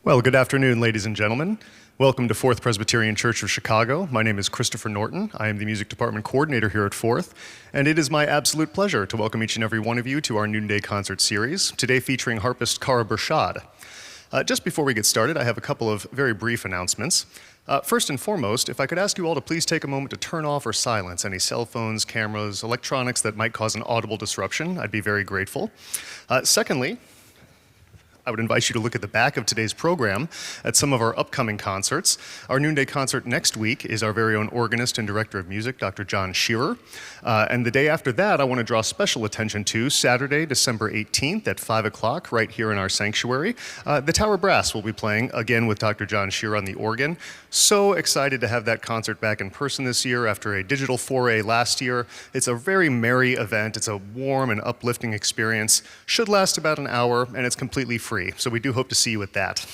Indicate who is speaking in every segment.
Speaker 1: Well, good afternoon, ladies and gentlemen. Welcome to Fourth Presbyterian Church of Chicago. My name is Christopher Norton. I am the music department coordinator here at Fourth, and it is my absolute pleasure to welcome each and every one of you to our Noonday concert series, today featuring harpist Kara Bershad. Just before we get started, I have a couple of very brief announcements. First and foremost, if I could ask you all to please take a moment to turn off or silence any cell phones, cameras, electronics that might cause an audible disruption, I'd be very grateful. Secondly, I would invite you to look at the back of today's program at some of our upcoming concerts. Our Noonday concert next week is our very own organist and director of music, Dr. John Shearer. And the day after that, I want to draw special attention to Saturday, December 18th at 5 o'clock, right here in our sanctuary. The Tower Brass will be playing, again with Dr. John Shearer on the organ. So excited to have that concert back in person this year after a digital foray last year. It's a very merry event. It's a warm and uplifting experience. Should last about an hour, and it's completely free. So we do hope to see you at that.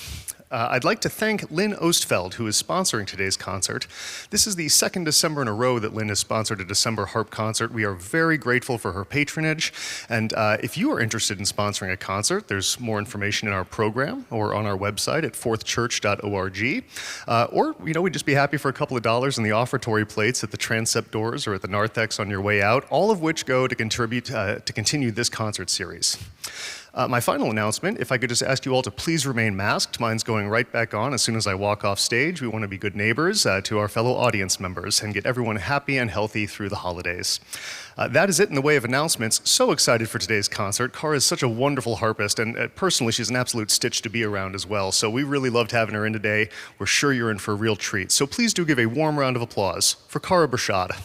Speaker 1: I'd like to thank Lynn Ostfeld, who is sponsoring today's concert. This is the second December in a row that Lynn has sponsored a December harp concert. We are very grateful for her patronage. And if you are interested in sponsoring a concert, there's more information in our program or on our website at fourthchurch.org. Or, we'd just be happy for a couple of dollars in the offertory plates at the transept doors or at the narthex on your way out, all of which go to contribute to continue this concert series. My final announcement, if I could just ask you all to please remain masked. Mine's going right back on as soon as I walk off stage. We want to be good neighbors to our fellow audience members and get everyone happy and healthy through the holidays. That is it in the way of announcements. So excited for today's concert. Kara is such a wonderful harpist, and personally, she's an absolute stitch to be around as well. So we really loved having her in today. We're sure you're in for a real treat. So please do give a warm round of applause for Kara Bershad.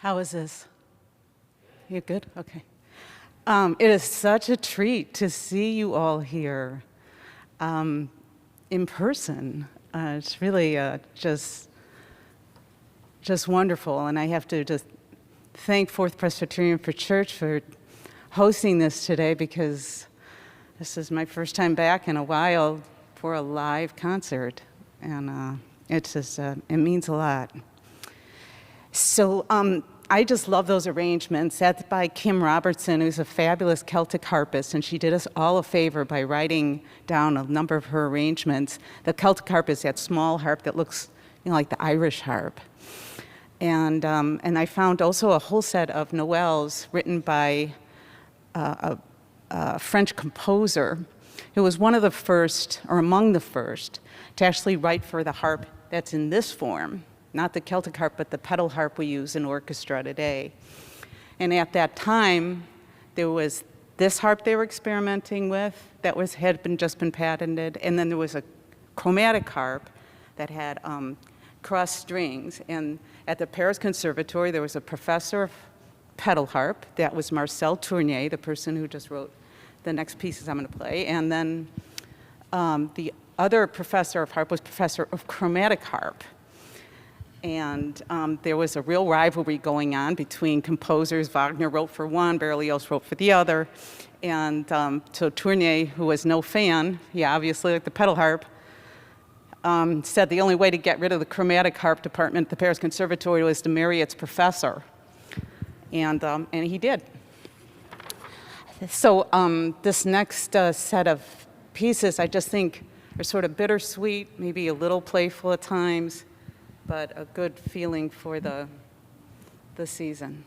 Speaker 2: How is this? You good? Okay. It is such a treat to see you all here in person. It's really just wonderful, and I have to just thank Fourth Presbyterian for Church for hosting this today, because this is my first time back in a while for a live concert, and it's just it means a lot. So I just love those arrangements. That's by Kim Robertson, who's a fabulous Celtic harpist, and she did us all a favor by writing down a number of her arrangements. The Celtic harp is that small harp that looks, like the Irish harp. And I found also a whole set of Noëls written by a French composer who was one of the first, or among the first, to actually write for the harp that's in this form. Not the Celtic harp, but the pedal harp we use in orchestra today. And at that time, there was this harp they were experimenting with that had just been patented, and then there was a chromatic harp that had crossed strings. And at the Paris Conservatory, there was a professor of pedal harp. That was Marcel Tournier, the person who just wrote the next pieces I'm going to play. And then the other professor of harp was professor of chromatic harp. And there was a real rivalry going on between composers. Wagner wrote for one, Berlioz wrote for the other. And so Tournier, who was no fan, he obviously liked the pedal harp, said the only way to get rid of the chromatic harp department at the Paris Conservatory was to marry its professor. And he did. So this next set of pieces, I just think, are sort of bittersweet, maybe a little playful at times, but a good feeling for the season.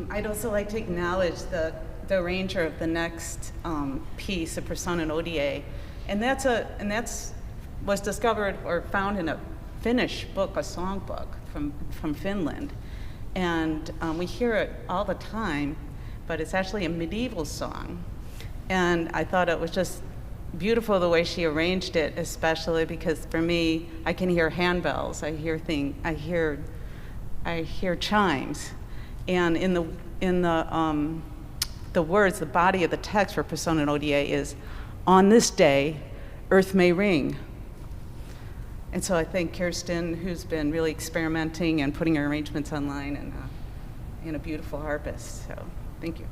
Speaker 2: I'd also like to acknowledge the arranger of the next piece, a persona ODA, and that's was discovered or found in a Finnish book, a songbook from Finland, and we hear it all the time, but it's actually a medieval song, and I thought it was just beautiful the way she arranged it, especially because for me, I can hear handbells, I hear chimes. And in the words, the body of the text for Persona ODA is, "On this day, earth may ring." And so I think Kirsten, who's been really experimenting and putting her arrangements online, and a beautiful harpist. So thank you.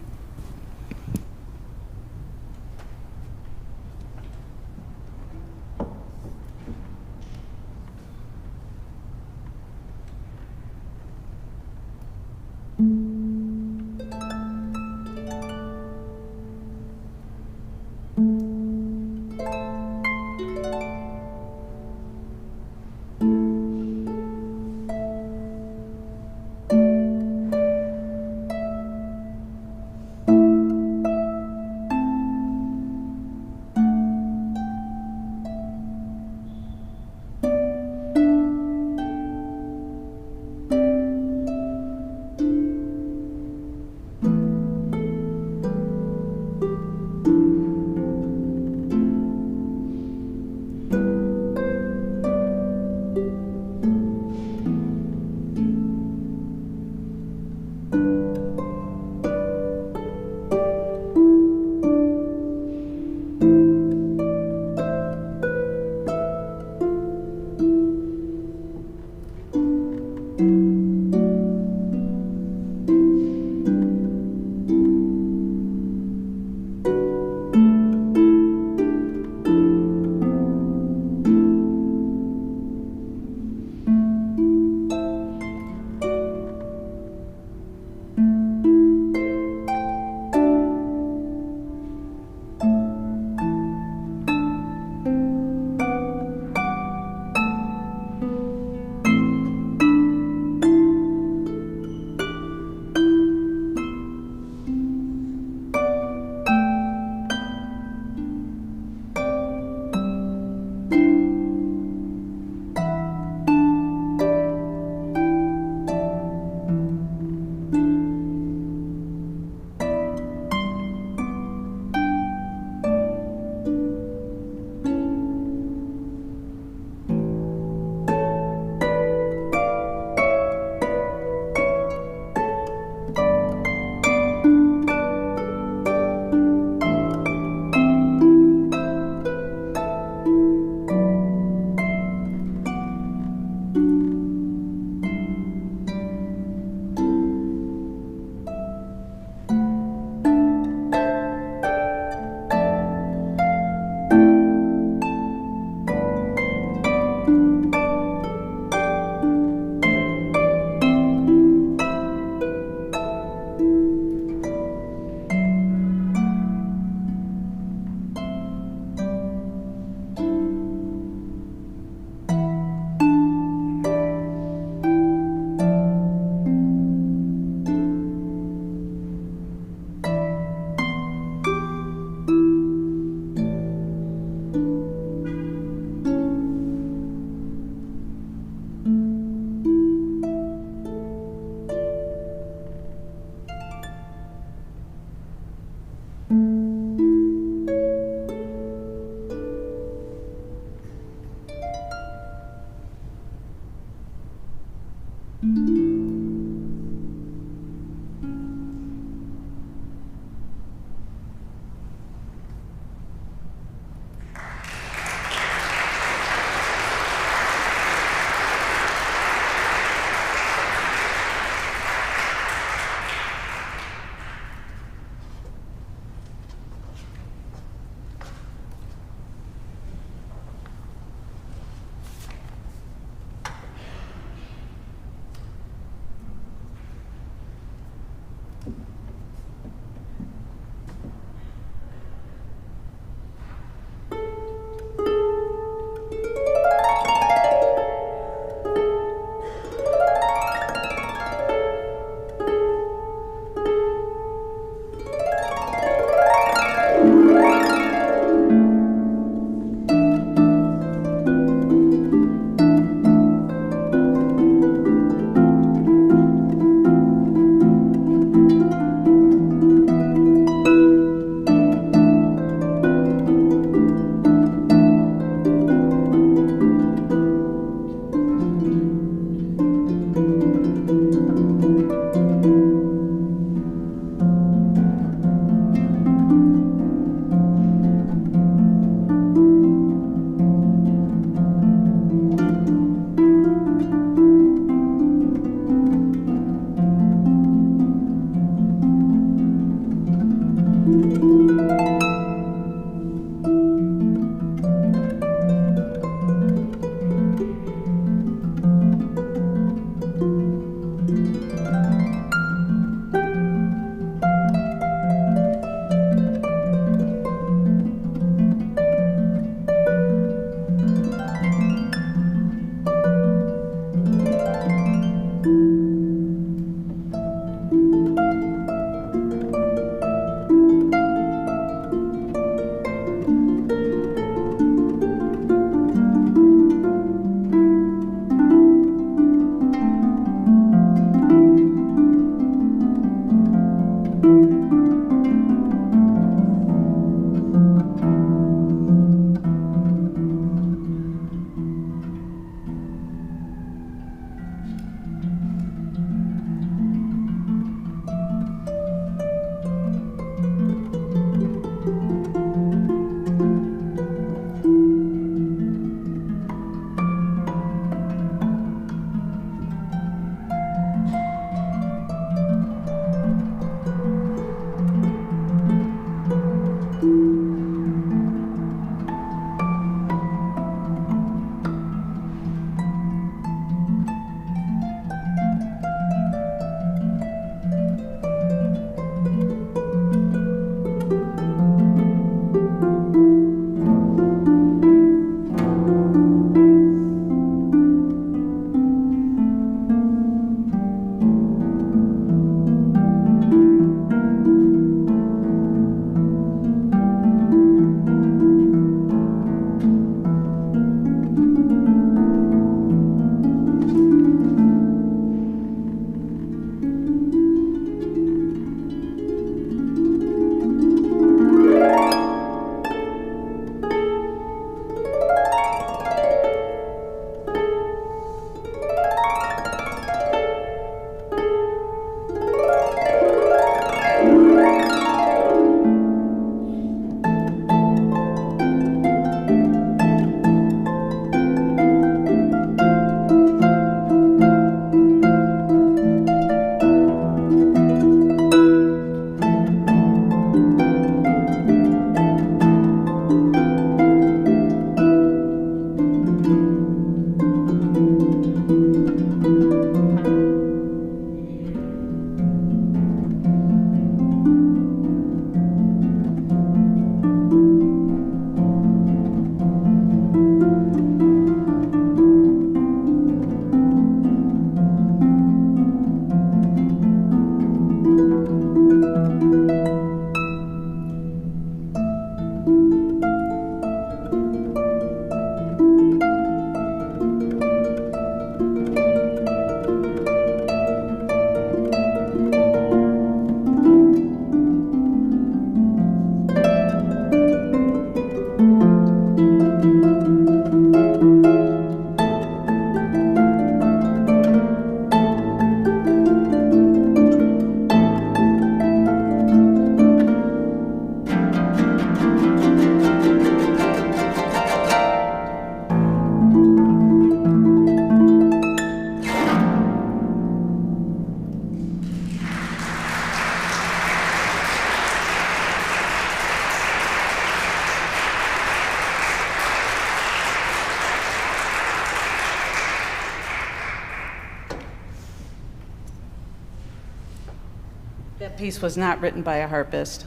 Speaker 2: That piece was not written by a harpist,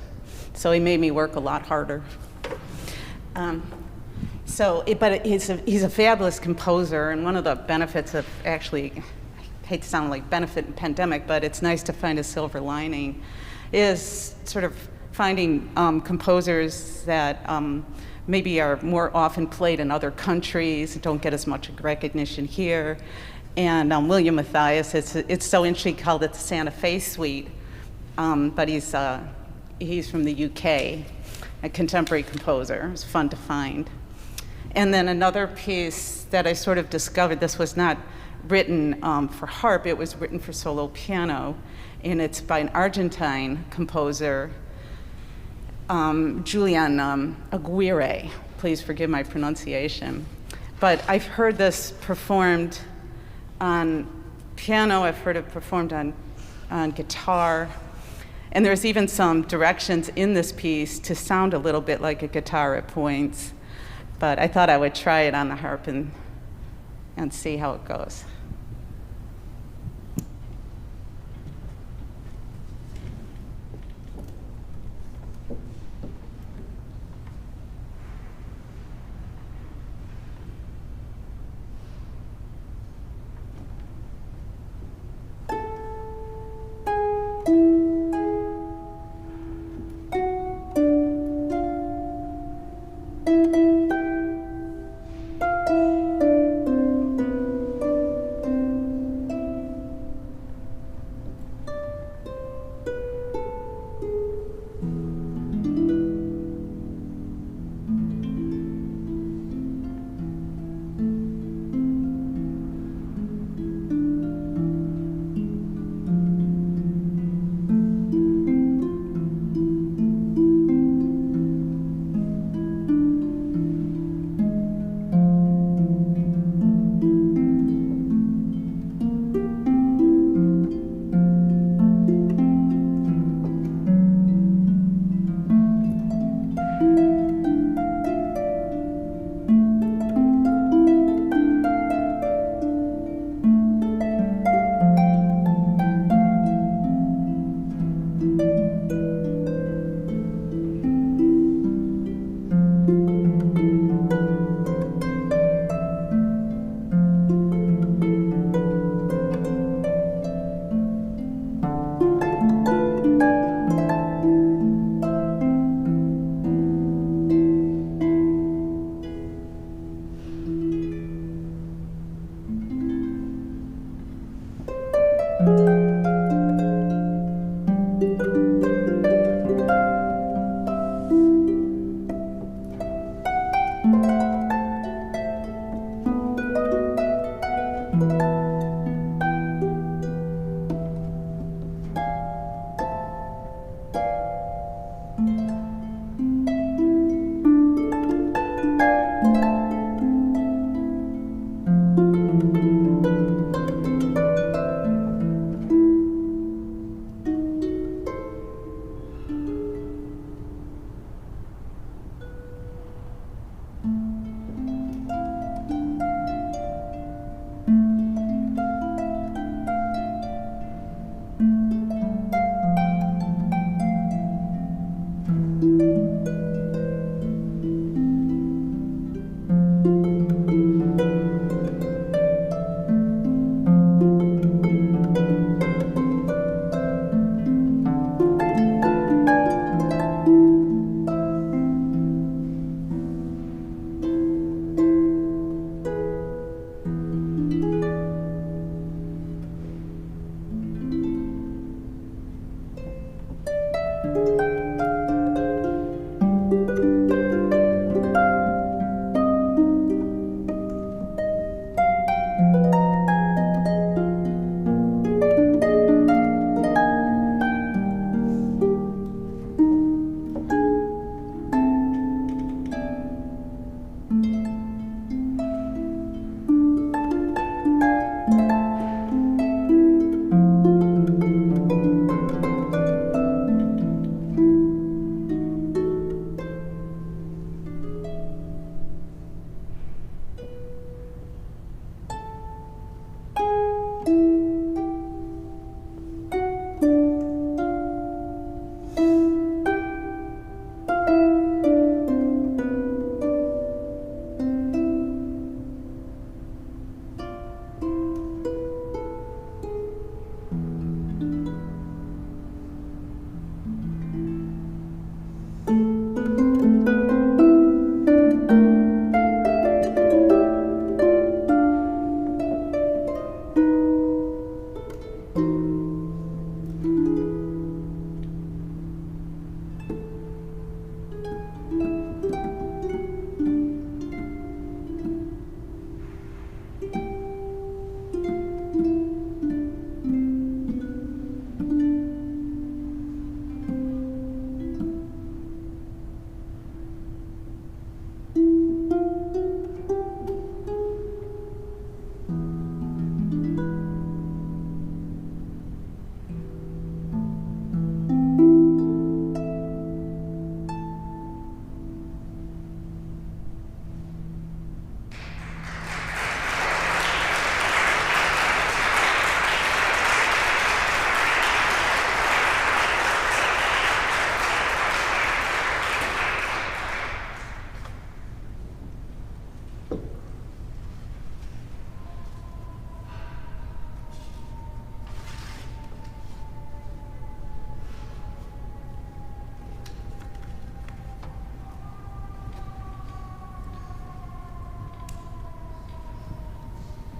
Speaker 2: so he made me work a lot harder. He's a fabulous composer, and one of the benefits of actually, I hate to sound like benefit in pandemic, but it's nice to find a silver lining, is sort of finding composers that maybe are more often played in other countries, don't get as much recognition here. And William Matthias, it's so interesting, he called it the Santa Fe Suite, but he's from the UK, a contemporary composer. It was fun to find. And then another piece that I sort of discovered, this was not written for harp, it was written for solo piano, and it's by an Argentine composer, Julian Aguirre. Please forgive my pronunciation. But I've heard this performed on piano, I've heard it performed on guitar, and there's even some directions in this piece to sound a little bit like a guitar at points. But I thought I would try it on the harp and see how it goes.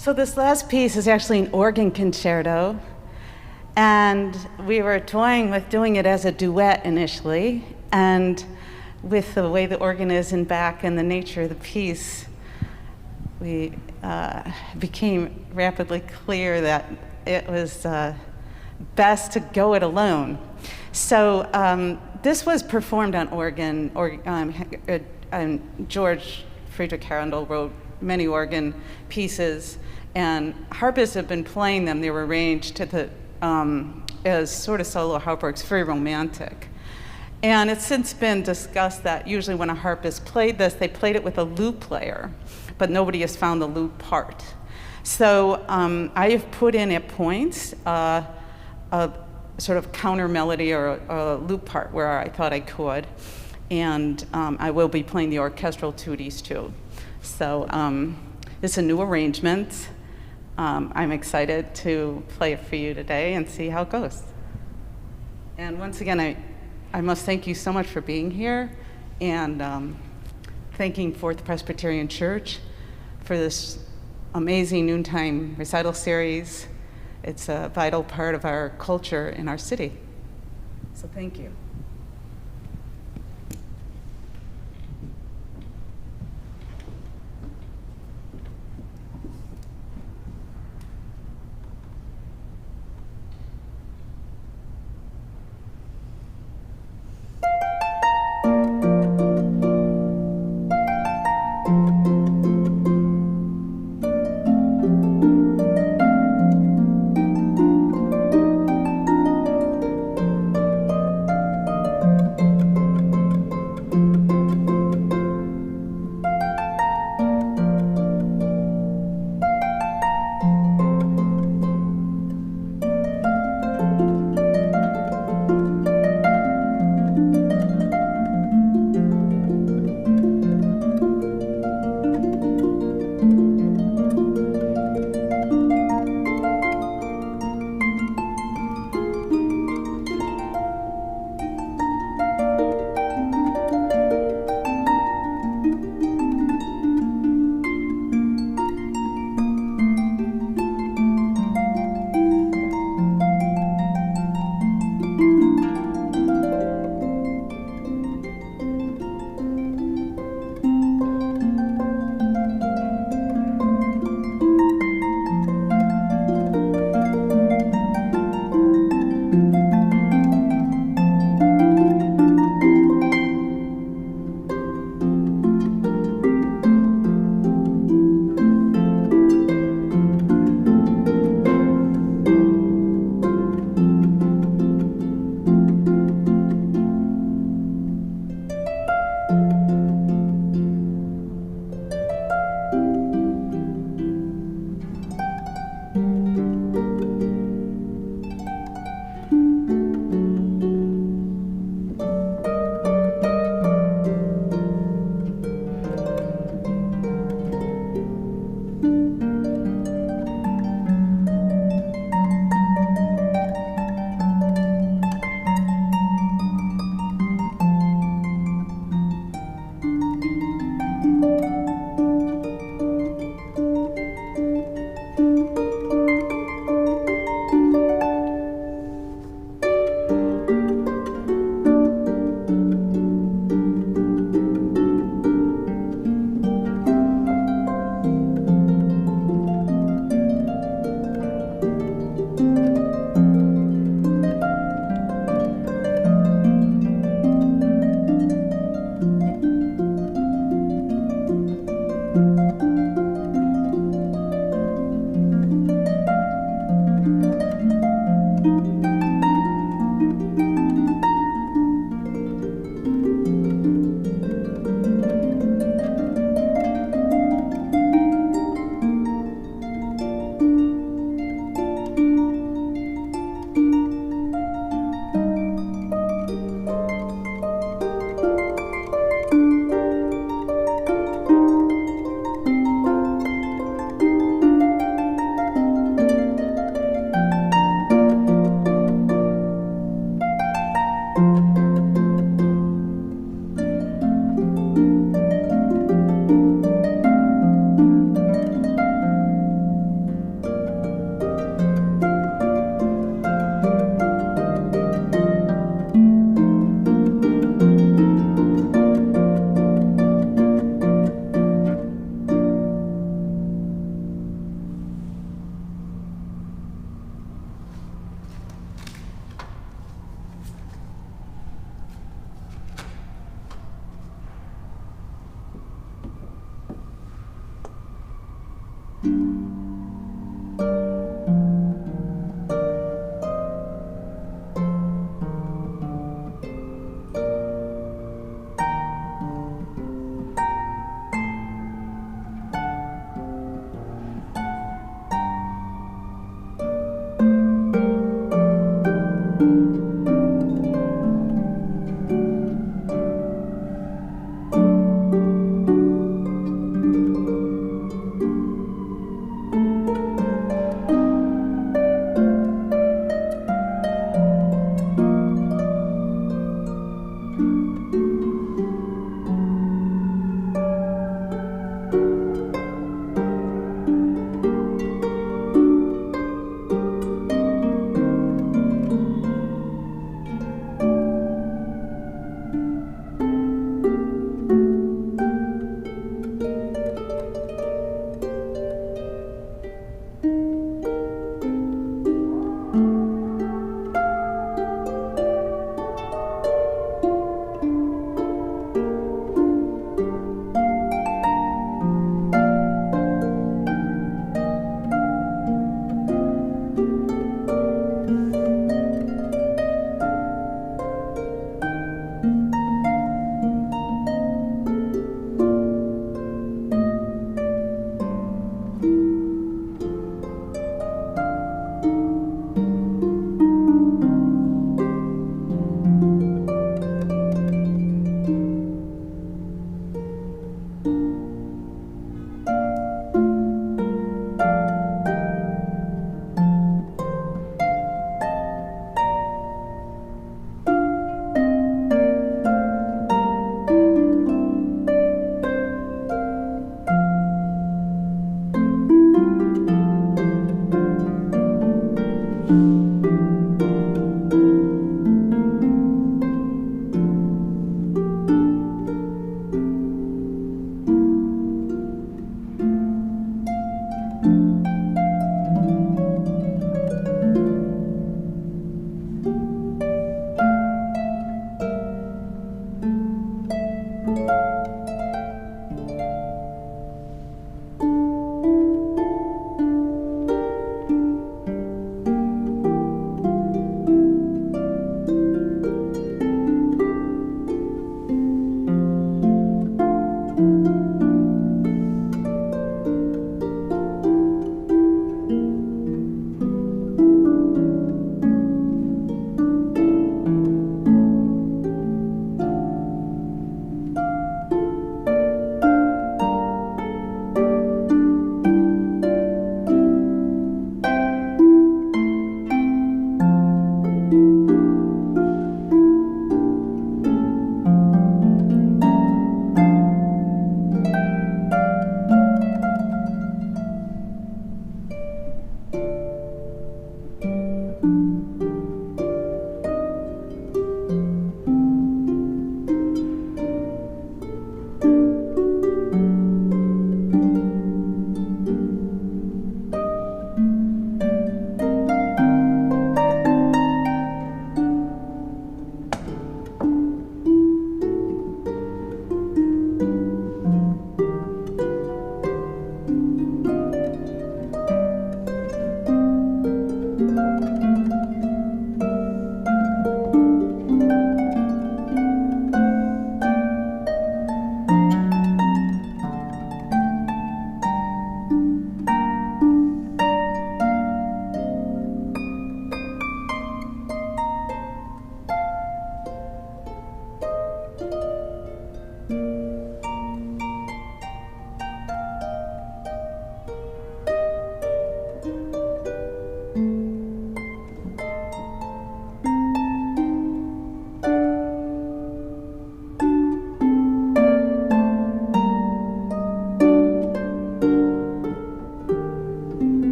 Speaker 2: So this last piece is actually an organ concerto, and we were toying with doing it as a duet initially, and with the way the organ is in back and the nature of the piece, we became rapidly clear that it was best to go it alone. So this was performed on organ, and George Friedrich Handel wrote many organ pieces, and harpists have been playing them. They were arranged to the, as sort of solo harp works, very romantic. And it's since been discussed that usually when a harpist played this, they played it with a lute player, but nobody has found the lute part. So I have put in at points a sort of counter melody or a lute part where I thought I could, and I will be playing the orchestral tutti too. So it's a new arrangement. I'm excited to play it for you today and see how it goes. And once again, I must thank you so much for being here, and thanking Fourth Presbyterian Church for this amazing noontime recital series. It's a vital part of our culture in our city. So thank you.